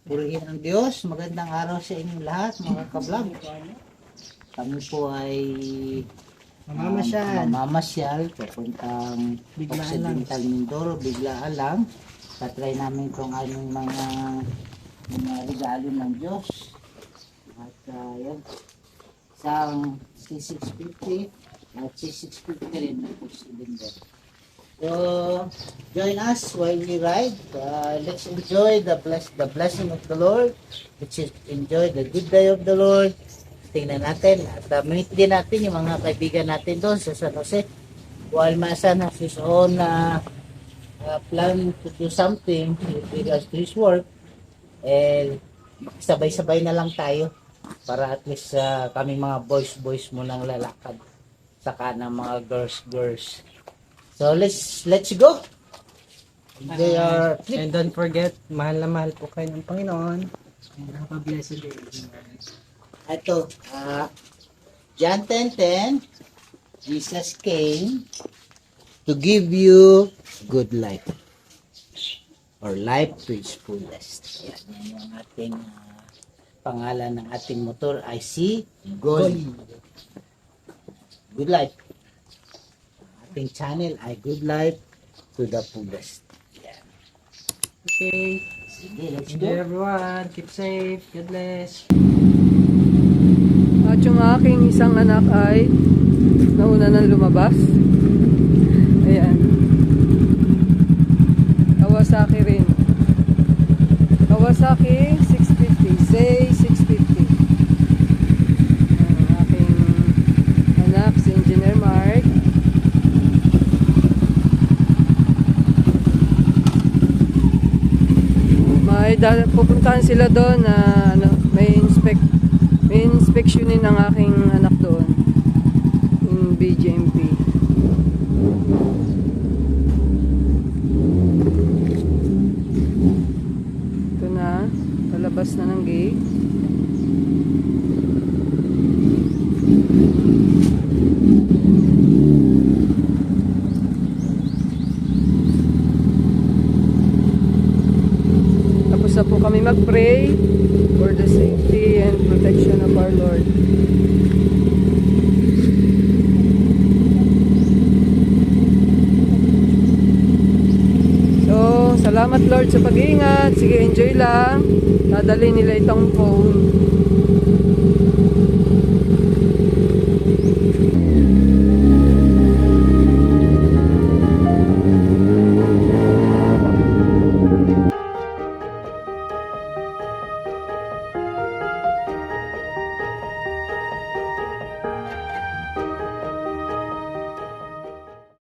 Purihin ang Diyos. Magandang araw sa inyong lahat, mga ka-vlog. Kami po ay mamamasyal. Papuntang Occidental Mindoro. Biglaan lang. Tatry namin kung anong mga regalo ng Diyos. At yan. Isang C650 at C650 rin na po cylinder. So, join us while we ride. Let's enjoy the blessing of the Lord. Let's enjoy the good day of the Lord. Tingnan natin at meet din natin yung mga kaibigan natin doon sa San Jose. While Masan has his own plan to do something with regards to his work, sabay-sabay na lang tayo para at least kami mga boys munang lalakad saka ng mga girls. So let's go. They are and don't forget, mahal na mahal po kayo ng Panginoon. blessed day. Ito, John 10:10, Jesus came to give you good life or life to its fullest. Yan yung ating pangalan ng ating motor ay si Gold. Good life. Ating channel ay Good Life to the Fullest. Yan. Okay. Sige, let's Enjoy go. everyone. Keep safe. God bless. At yung aking isang anak ay nauna nang lumabas. Ayan. Kawasaki rin. Kawasaki 650. Zay 650. Ang aking anak si Engineer Mark. Pupuntahan sila doon na may inspeksyonin ang aking anak doon yung BJMP. Ito na, palabas na ng gate. Tapos na po kami mag-pray for the safety and protection of our Lord. So, salamat Lord sa pag-iingat. Sige, enjoy lang. Dadali nila itong phone.